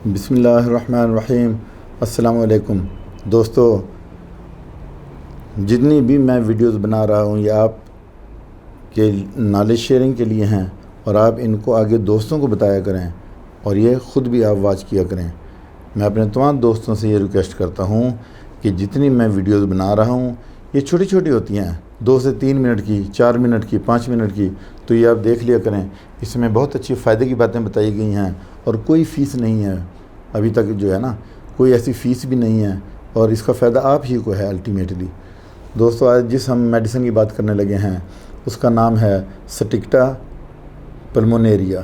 بسم اللہ الرحمن الرحیم۔ السلام علیکم دوستو، جتنی بھی میں ویڈیوز بنا رہا ہوں یہ آپ کے نالج شیئرنگ کے لیے ہیں، اور آپ ان کو آگے دوستوں کو بتایا کریں اور یہ خود بھی آپ واچ کیا کریں۔ میں اپنے تمام دوستوں سے یہ ریکویسٹ کرتا ہوں کہ جتنی میں ویڈیوز بنا رہا ہوں یہ چھوٹی چھوٹی ہوتی ہیں، 2 سے 3 منٹ کی، 4 منٹ کی، 5 منٹ کی، تو یہ آپ دیکھ لیا کریں۔ اس میں بہت اچھی فائدے کی باتیں بتائی گئی ہیں اور کوئی فیس نہیں ہے، ابھی تک جو ہے نا کوئی ایسی فیس بھی نہیں ہے، اور اس کا فائدہ آپ ہی کو ہے الٹیمیٹلی۔ دوستو، آج جس ہم میڈیسن کی بات کرنے لگے ہیں اس کا نام ہے سٹکٹا پلمونیریا۔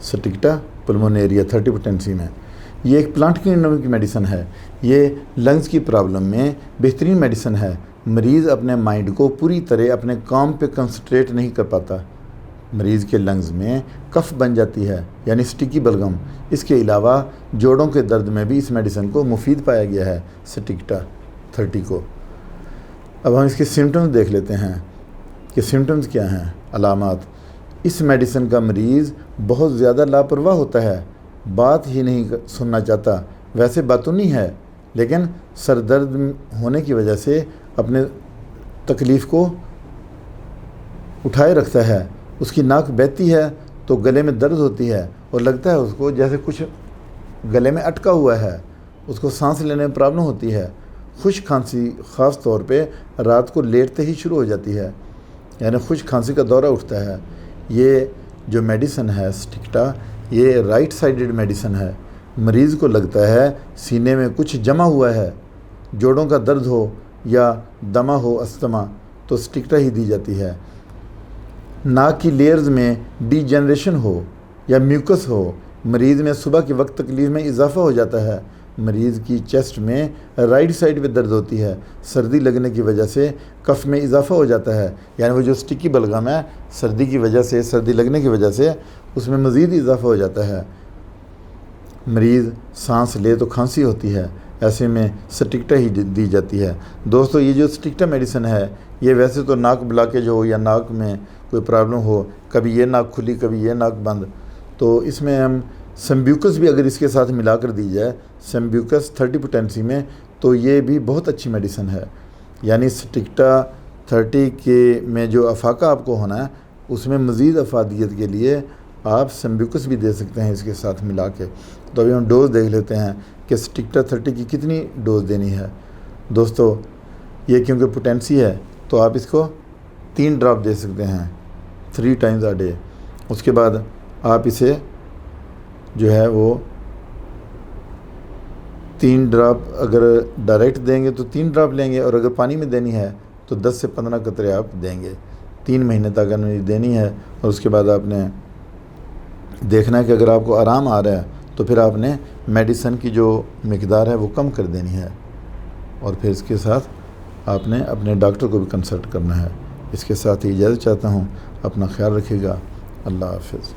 سٹکٹا پلمونیریا 30 پوٹینسی میں یہ ایک پلانٹ کینگڈم کی میڈیسن ہے۔ یہ لنگز کی پرابلم میں بہترین میڈیسن ہے۔ مریض اپنے مائنڈ کو پوری طرح اپنے کام پہ کنسنٹریٹ نہیں کر پاتا، مریض کے لنگز میں کف بن جاتی ہے، یعنی سٹکی بلغم۔ اس کے علاوہ جوڑوں کے درد میں بھی اس میڈیسن کو مفید پایا گیا ہے، سٹکٹا 30 کو۔ اب ہم اس کے سمٹمز دیکھ لیتے ہیں کہ سمٹمز کیا ہیں، علامات۔ اس میڈیسن کا مریض بہت زیادہ لاپرواہ ہوتا ہے، بات ہی نہیں سننا چاہتا، ویسے باتونی ہے لیکن سر درد ہونے کی وجہ سے اپنے تکلیف کو اٹھائے رکھتا ہے۔ اس کی ناک بہتی ہے تو گلے میں درد ہوتی ہے اور لگتا ہے اس کو جیسے کچھ گلے میں اٹکا ہوا ہے، اس کو سانس لینے میں پرابلم ہوتی ہے۔ خشک کھانسی خاص طور پہ رات کو لیٹتے ہی شروع ہو جاتی ہے، یعنی خشک کھانسی کا دورہ اٹھتا ہے۔ یہ جو میڈیسن ہے سٹکٹا، یہ رائٹ سائیڈڈ میڈیسن ہے۔ مریض کو لگتا ہے سینے میں کچھ جمع ہوا ہے، جوڑوں کا درد ہو یا دمہ ہو، استما، تو سٹکٹا ہی دی جاتی ہے۔ ناک کی لیئرز میں ڈی جنریشن ہو یا میوکس ہو، مریض میں صبح کے وقت تکلیف میں اضافہ ہو جاتا ہے۔ مریض کی چیسٹ میں رائٹ سائڈ پہ درد ہوتی ہے، سردی لگنے کی وجہ سے کف میں اضافہ ہو جاتا ہے، یعنی وہ جو سٹکی بلغم ہے سردی کی وجہ سے، سردی لگنے کی وجہ سے اس میں مزید اضافہ ہو جاتا ہے۔ مریض سانس لے تو کھانسی ہوتی ہے، ایسے میں سٹکٹا ہی دی جاتی ہے۔ دوستو، یہ جو سٹکٹا میڈیسن ہے یہ ویسے تو ناک بلاکیج ہو یا ناک میں کوئی پرابلم ہو، کبھی یہ ناک کھلی کبھی یہ ناک بند، تو اس میں ہم سمبیوکس بھی اگر اس کے ساتھ ملا کر دی جائے، سمبیوکس 30 پوٹینسی میں، تو یہ بھی بہت اچھی میڈیسن ہے۔ یعنی سٹکٹا 30 کے میں جو افاقہ آپ کو ہونا ہے اس میں مزید افادیت کے لیے آپ سمبیوکس بھی دے سکتے ہیں اس کے ساتھ ملا کے۔ تو ابھی ہم ڈوز دیکھ لیتے ہیں کہ سٹکٹا 30 کی کتنی ڈوز دینی ہے۔ دوستو، یہ کیونکہ پوٹینسی ہے تو آپ اس کو 3 ڈراپ دے سکتے ہیں، 3 ٹائمز اے ڈے۔ اس کے بعد آپ اسے جو ہے وہ 3 ڈراپ اگر ڈائریکٹ دیں گے تو 3 ڈراپ لیں گے، اور اگر پانی میں دینی ہے تو 10 سے 15 قطرے آپ دیں گے۔ 3 مہینے تک دینی ہے، اور اس کے بعد آپ نے دیکھنا ہے کہ اگر آپ کو آرام آ رہا ہے تو پھر آپ نے میڈیسن کی جو مقدار ہے وہ کم کر دینی ہے، اور پھر اس کے ساتھ آپ نے اپنے ڈاکٹر کو بھی کنسلٹ کرنا ہے۔ اس کے ساتھ ہی اجازت چاہتا ہوں، اپنا خیال رکھیے گا۔ اللہ حافظ۔